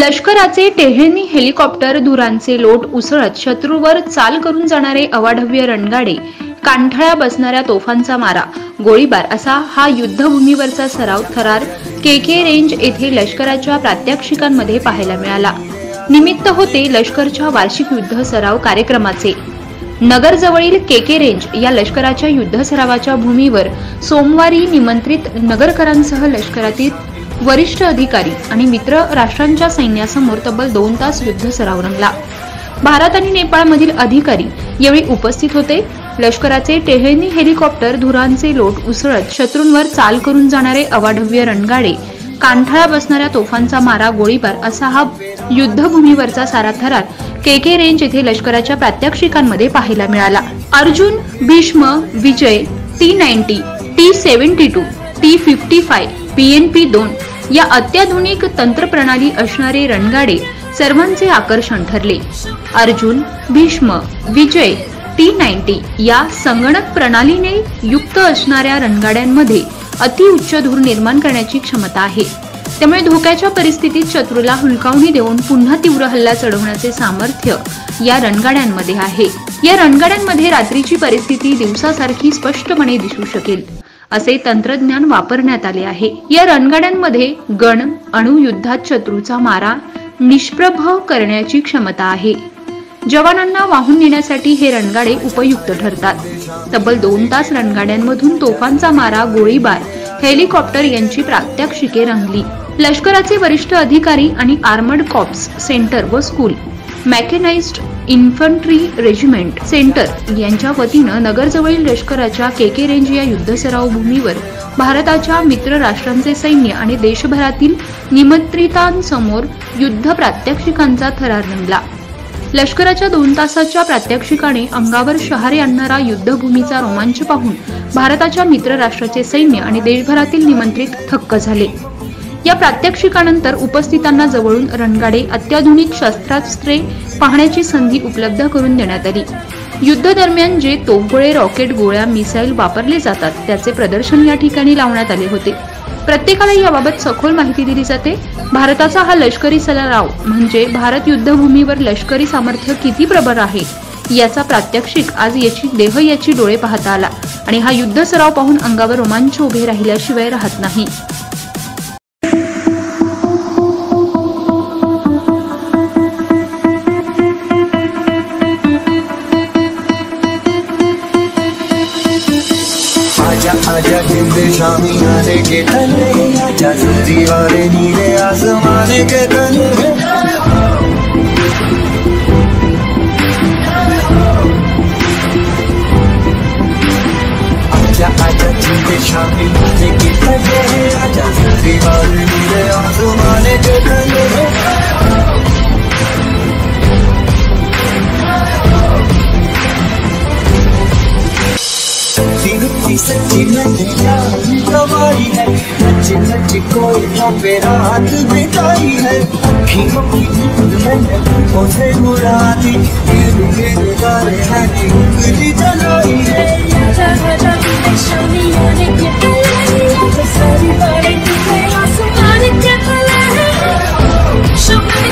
लष्कराचे टेहळणी हेलिकॉप्टर धुरांचे लोट उसळत शत्रूवर चाल करून जाणारे अवाढव्य रणगाडे, कानठळ्या बसणाऱ्या तोफांचा मारा, गोळीबार असा हा युद्धभूमीवरचा सराव थरार केके रेंज येथे लष्कराच्या प्रात्यक्षिकांमध्ये पाहायला मिळाला। निमित्त होते लष्करच्या वार्षिक युद्ध सराव कार्यक्रमाचे। नगरजवळील केके रेंज या लष्कराच्या युद्ध सरावाच्या भूमीवर सोमवारी निमंत्रित नगरकरांसह लष्करातील वरिष्ठ अधिकारी आणि मित्र राष्ट्रांच्या सैन्यासमोर तब्बल 2 तास युद्ध सराव रंगला। भारत आणि नेपाळमधील अधिकारी यावेळी उपस्थित होते। लष्कराचे टेहळणी हेलिकॉप्टर धुरांचे लोट उसळत शत्रूंवर चाल करून जाणारे अवाढव्य रणगाडे, कानठळ्या बसणाऱ्या तोफांचा मारा, गोळीबार असा हा युद्धभूमीवरचा सारा थरार केके रेंज येथे लष्कराच्या प्रात्यक्षिकांमध्ये पाहायला मिळाला। अर्जुन, भीष्म, विजय, T-90, T-72, T-55, PNP-2 या अत्याधुनिक तंत्रप्रणाली असणारे रणगाडे सर्वांचे आकर्षण ठरले। अर्जुन, भीष्म, विजय, T-90 या संगणक प्रणालीने युक्त असणाऱ्या रणगाड्यांमध्ये अतिउच्च धूर निर्माण करण्याची क्षमता आहे। त्यामुळे धोक्याच्या परिस्थितीत शत्रूला हुलकावणी देऊन पुन्हा तीव्र हल्ला चढवण्याचे सामर्थ्य या रणगाड्यांमध्ये आहे। या रणगाड्यांमध्ये रात्रीची परिस्थिती दिवसासारखी स्पष्टपणे दिसू शकेल असे तंत्रज्ञान वापरण्यात आले आहे। या रणगाड्यांमध्ये गण अणुयुद्धात शत्रूचा मारा निष्प्रभ करण्याची क्षमता आहे। जवानांना वाहून नेण्यासाठी हे रणगाडे उपयुक्त ठरतात। तब्बल 2 तास रणगाड्यांमधून तोफांचा मारा, गोळीबार, हेलिकॉप्टर यांची प्रात्यक्षिके रंगली। लष्कराचे वरिष्ठ अधिकारी आणि आर्मर्ड कॉप्स सेंटर व स्कूल, मॅकेनाइज्ड इन्फंट्री रेजिमेंट सेंटर यांच्या वतीनं नगरजवळील लष्कराच्या केके रेंज या युद्ध सराव भूमीवर भारताच्या मित्र राष्ट्रांचे सैन्य आणि देशभरातील निमंत्रितांसमोर युद्ध प्रात्यक्षिकांचा थरार रंगला। लष्कराच्या 2 तासाच्या प्रात्यक्षिकाने अंगावर शहारे आणणारा युद्धभूमीचा रोमांच पाहून भारताच्या मित्र राष्ट्राचे सैन्य आणि देशभरातील निमंत्रित थक्क झाले। या प्रात्यक्षिकानंतर उपस्थितांना जवळून रणगाडे, अत्याधुनिक शस्त्रास्त्रे पाहण्याची संधी उपलब्ध करून देण्यात आली। युद्ध दरम्यान जे तोफगोळे, रॉकेट, गोळ्या, मिसाईल वापरले जातात त्याचे प्रदर्शन या ठिकाणी लावण्यात आले होते। प्रत्येकाला याबाबत सखोल माहिती दिली जाते। भारताचा हा लष्करी सराव म्हणजे भारत युद्धभूमीवर लष्करी सामर्थ्य किती प्रबळ आहे याचा प्रात्यक्षिक आज याची डोळे पाहता आला आणि हा युद्ध सराव पाहून अंगावर रोमांच उभे राहिल्याशिवाय राहत नाही। आजा जिंदे शामी आने के तले, आजा जल्दी वाले नीले आसमाने के तले। आजा आजा जिंदे शामी आने के तले, आजा जल्दी वाले नीले आसमाने के तले। सच्ची नैया गवाई है, नच नच कोई पे रात बिताई है। अखियों की नींद मैंने उसे उड़ा दी, गिर गिर गारे हैनी उंगली जलाई है। आजा आजा जिंदे शामी आने के तले, आजा सारी बातें तुझे आसमान के तले। Show me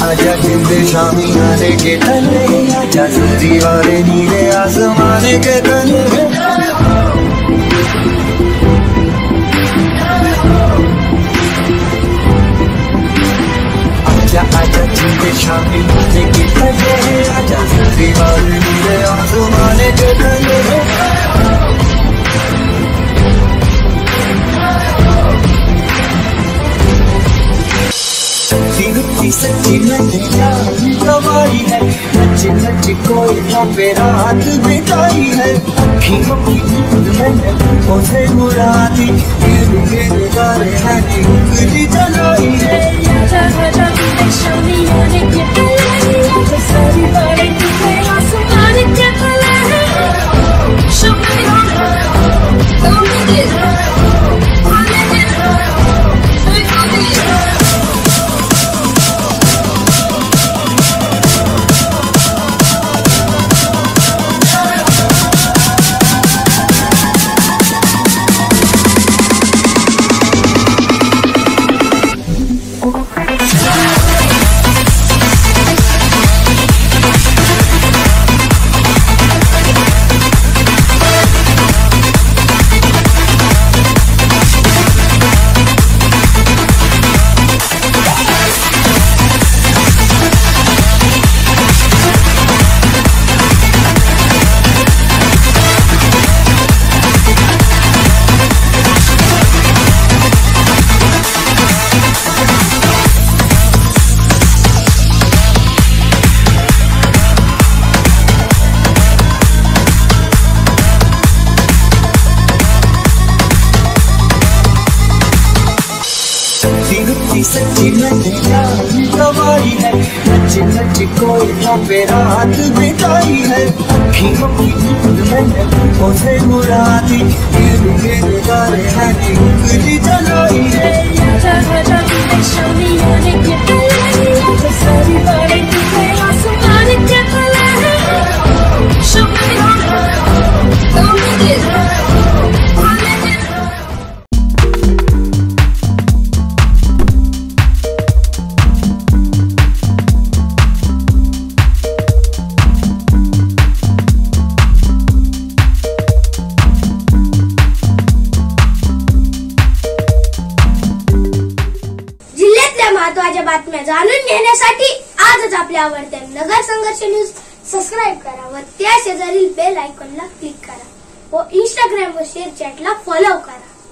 आजा जिंदे शामी आने के तले, आजा जल्दी वाले नीले आसमाने के तले। आजा आजा जिंदे शामी आने के तले, आजा जल्दी वाले नीले आसमाने के तले। सच्ची नैया गवाई है, नच नच नच कोयलों पे रात बिताई है, अखियों की नींद मैंने उसे उड़ा दी, गिर गिर गारे हैं उंगली जलाई है। सच्ची नैया ही गवाई है, नच नच कोयलों पे रात बिताई है, अखियों की नींद मैंने उसे उड़ा दी, गिर गिर गारे हैं उंगली जलाई है। महत्त्वाच्या बातम्या जाणून घेण्यासाठी आजच आपल्या आवडत्या नगर संघर्ष न्यूज सबस्क्राईब करा व त्या शेजारील बेल आयकॉनला क्लिक करा व इंस्टाग्राम व शेअर चॅटला फॉलो करा।